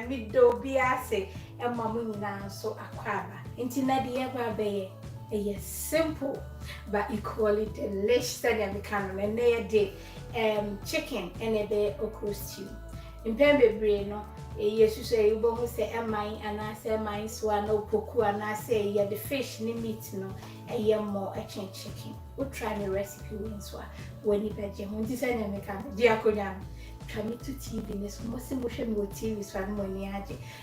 me do be ase e mamu nyina so akwaba nti na de ye ba be a simple but equally delicious and become and they chicken and a be okro stew in pembe no Ejisu say you both say mine and I say mine swan no poku and I say yeah the fish ni meat no a year more a chicken. We'll try the recipe when you bet you won't design and make up diaconam. Try me to TV this most emotion with TV is one money.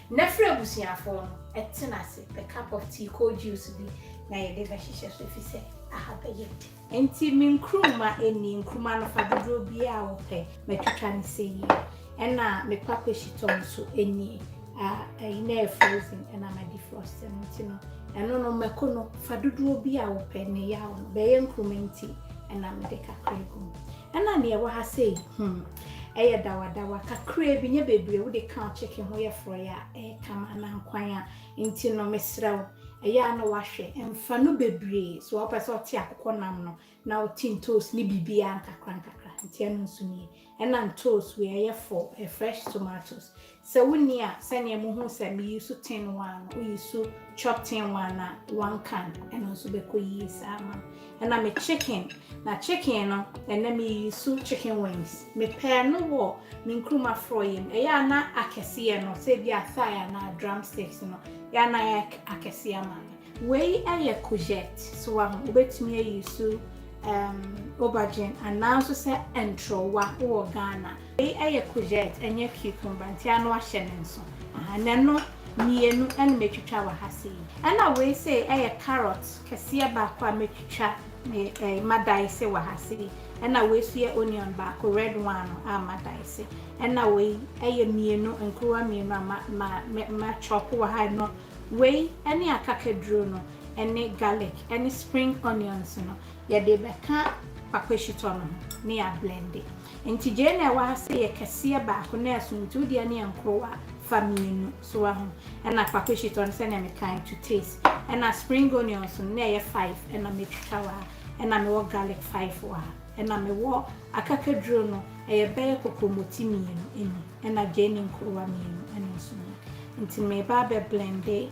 Never was your phone at tenacity, a cup of tea cold juice be na ye de bashisha so fi say aha beyet enti min kruma eni kruma no fa dodo bia wo pe metwatwa ne sei ena me papa shiton so eni ina frozen ena ma defrost enti no eno no mekono fa dodo bia wo pe ne ya wo be ye kruma enti ena me de kakra gum ena ne wo ha sei eye dawa kakra bi nye bebre wo de kan chicken ho ye froya kama na nkwan a enti no mesrawo eya na wahwe emfa no bebre so wo pese oti akokonam no na oti toast ni bibia nkakra ntia no nso ni ena toast we eye for fresh tomatoes so woni a sane mo hu se me use tin one we use chop tin one na one can ena nso be ko yi sama ena me chicken na chicken no ena me use chicken wings me pair no wo me nkruma froyem eya na akese no se bia thigh na drumsticks no ya na akese ama we aye courgette so obetumi use aubergine and now so say entrowa o Ghana we aye courgette enye cucumber ntia no ahye ne nso aneno mienu en metwitwa wa hase ana we say aye carrot kese ba kwa metwitwa me madaise wa hase ana we so onion ba ko red one madaise ana we aye mienu nkruwa mienu ma chop wa ha no we any akakedro no any garlic any spring onions no ya de beka pakweshito no ne ya blend it enti je na wa se ye kese ba ko na asuntu de ne nkrowa faminu so ahu na pakweshito no se na me kind to taste and spring onions no na ye 5 and na me twawa and na me wo garlic 5 wa and na me wo akakedro no e be kokomoti mienu eni and na je ne nkrowa mienu eni so enti me ba be blend it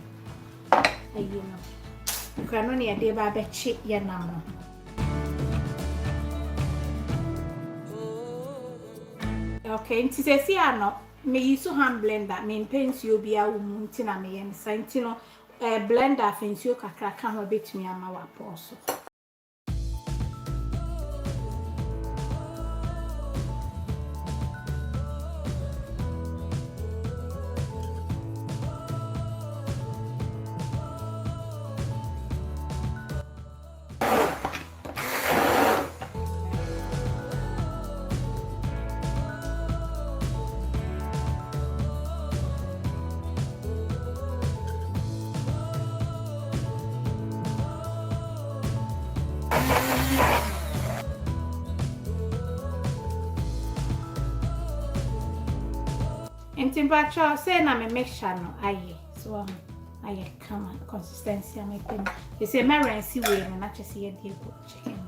ayi no kano ne de ba be chi ye nam okay nti se si ano me use hand blender me pensuo bia wo mu nti na me ye nsa nti no blender fensuo kakra ka ho betumi ama wa poso Temperature say na me mixture no aye so aye come consistency am pen they say me rinse we no na chese ye dey go chicken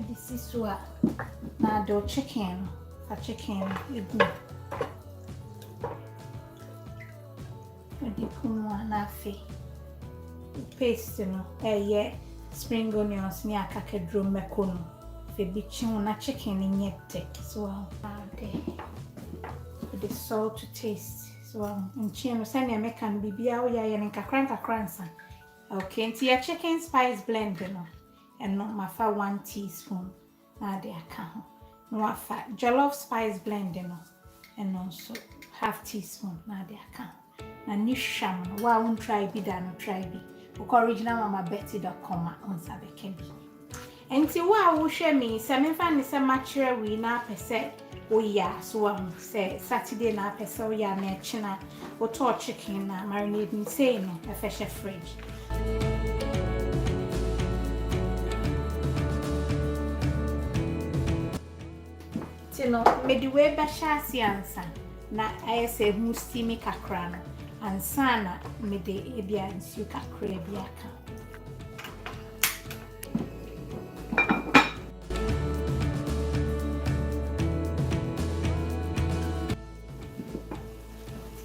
this is what na do chicken for chicken egu odi kuma na fe paste no ye spring onions ni akakedro mekono fe bichin na chicken ni nyete so the salt to taste so nchino sani ameka bibia oya ya nkakransa okay nti ya chicken spice blend no eno mafa 1 teaspoon na de aka ho no afa jollof spice blend no eno so half teaspoon na de aka na ni sham no wa won try bi da no try bi ko original mama betty.com on sabeke bi enti wa wo hwe mi se me fa ni se machire wi na pese oya so say Saturday na pesa oya na china o to chicken na marinade say no a fresh fridge tino me di we ba sha siansa na ayese hu steamy kakra no ansa na me de ebia nsu kakra bia ka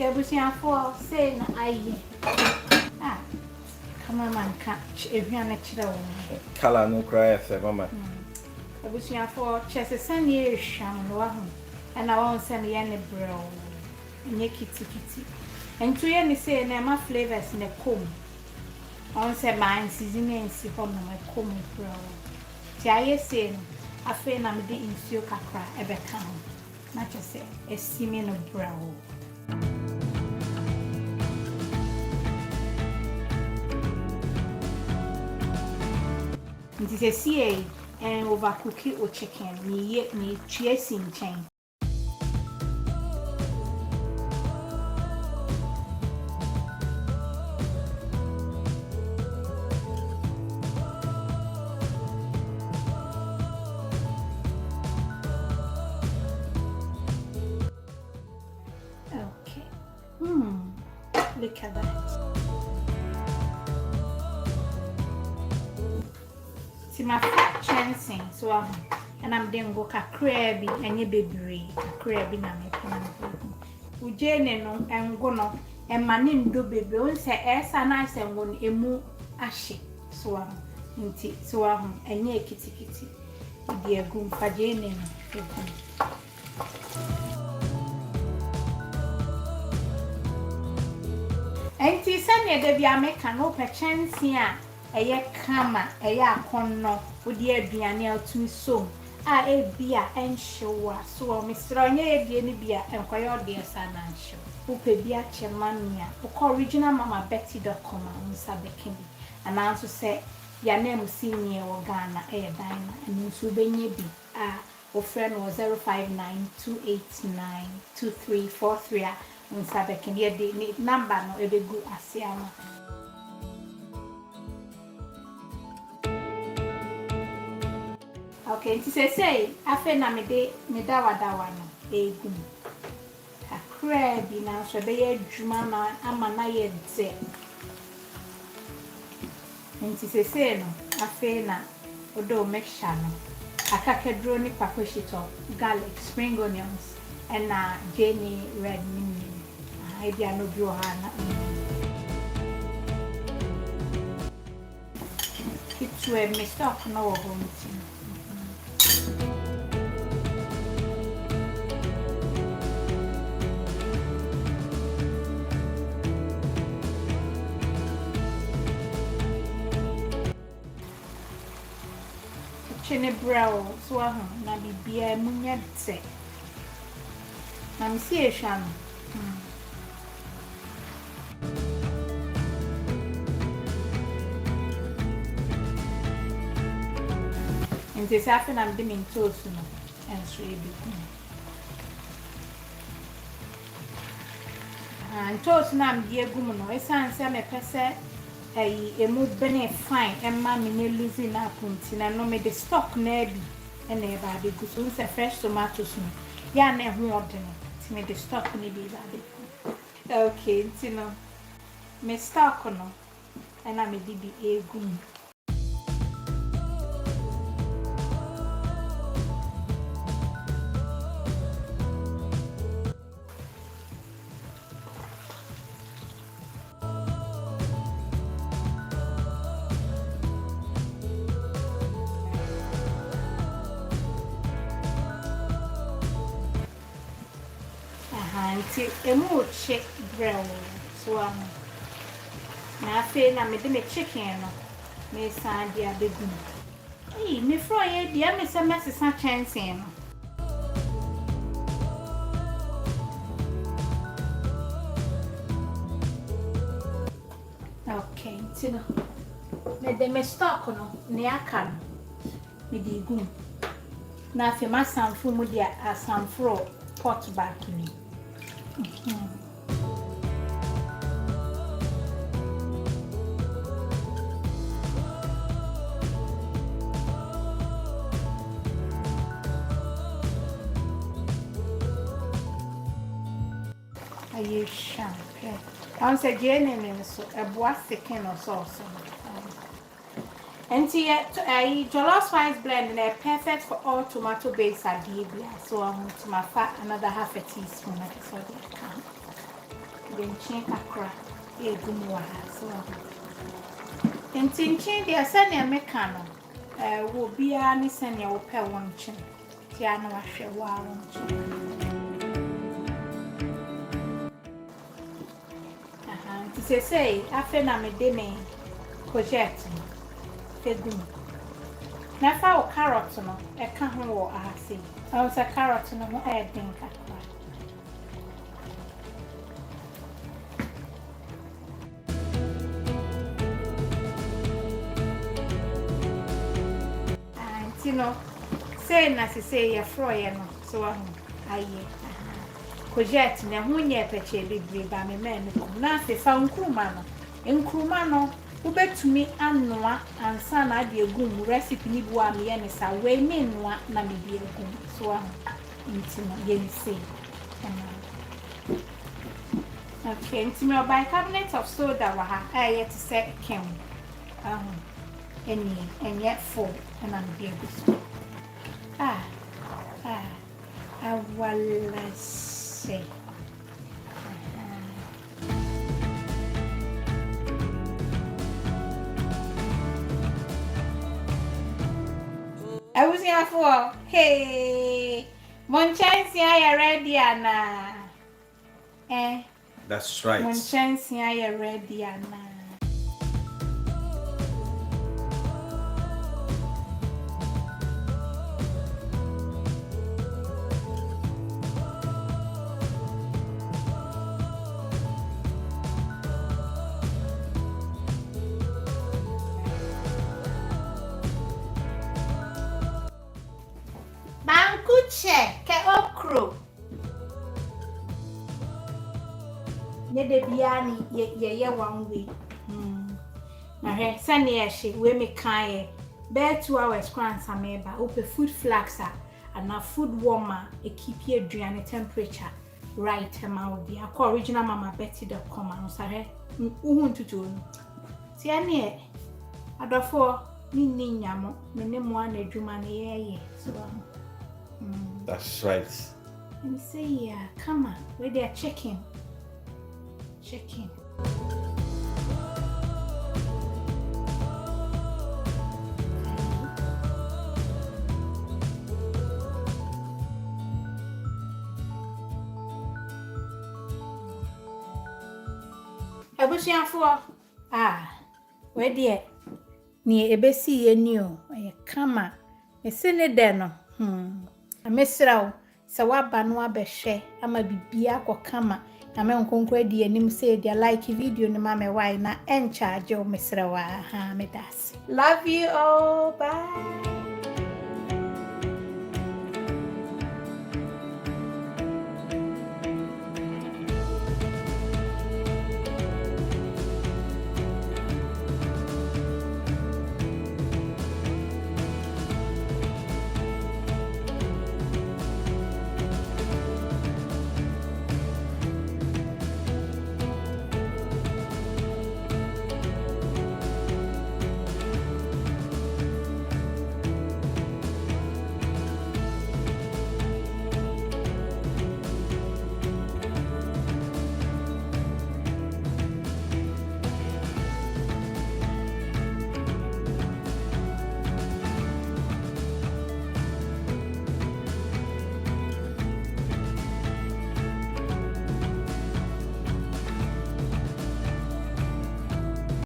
Tebusia for say no I come on catch if you are natural. Color no cry for mama. Tebusia for chess a sunny sham and I won't send any bro. Nye kitty. And to any say my flavours in a comb. On say mine seasoning and sip on my comb bro. Tia say I feel I'm the infuse Accra ever come. Not just say a seeming of brow. It is a CA and overcook or chicken, me chasing chain. Okay. Look at that. See my fat chancing, so and I'm then go crabby and you baby, crabby na me. Ujene no and go no and my name do baby won't say as a nice and one emu ashy so inti so and ye kitty dear goom for Jane. Auntie Sunny, there be a make an open chance here. A year kama, a year corner, would ye be an el to me so? A beer and show so Mr. Onye be any beer and quite dear son and show. Who pay beer chairmania, or original Mama Betty.com on Sabekini, and also say, your name senior or Ghana, a diner, and in Subenya be or friend was 059-289-2343. Unsabe kindia de number no ebegu asiama. Okay, nti say afe na me dawa no egu. Akra bi na so be ye adwuma na ama na ye dze. Nti say no afe na odo mixture no. Akakedro ni pakoshito, garlic, spring onions and Jenny red meat. I be no Johanna. It's where me stock no home. Chene brow, so na bibia munya tse. Na mi see ehwa no. Nti safi na mde min toast no enso ebi. Toast na mde egum no esanse me pese emu bene fine emma me ne lose na punti na no me the stock na bi na e ba de gu so se fresh tomatoes no ya na ho ode no ti me the stock ni bi ba de. Okay, nti no me stock no na me di bi egum. Nti emu che brown so na afi na me de me chicken no me san dia begum me fry e dia me se mesesa chance no. Okay, nti no me de me stock no ne aka no me di gum na afi ma sanfo mu dia asanfro pot back ni. Are you sure? Okay. I'm saying so a boise can or sauce. And here a jollof spice blend and perfect for all tomato based adibia. So I'm to my fat another half a teaspoon of soda. Benchen kakra egumwa so. Entinchen dia sane meka no wo bia ni sane wo pe won chen. Tia na wahwe wa won chen. Aha, ti say afa na me de me courgette egum. Na fa o carrot no e ka ho wo ahase. O sa carrot no ho e den kakra. No, say na say ya froye no so aye courgette na hunye peche libre ba me men ko na se fa nkruma no ubetumi anoa ansa na ade egum recipe ni bu am ye ne sa we me noa na me bi egum so intino ye ni say okay intimo bicarbonate of soda wa ha aye to say kem and yet full and I'm being good. I will say. I was here for hey, one chance I ready Anna. That's right. One chance I ready Anna. Ke okro ne de biani ye one way na he sane ye hye we me kan ye be 2 hours kwan sameba ope food flaxer and na food warmer e keep your aduane temperature right amount bi akọ original mama betty.com anu sa he uhun tutu no ti ane adofo ni nyamo me ne mo anadwuma ne ye so That's right. And say, yeah, come on, where they're checking. Ebusiafo where there ni ebesi ye ni o kama me se ne de no amesrawo se waba no abehwe ama bibia akokama na me nkonkro adi anim se dia like video ni ma me why na en charge o mesrawa ha me das. Love you all, bye.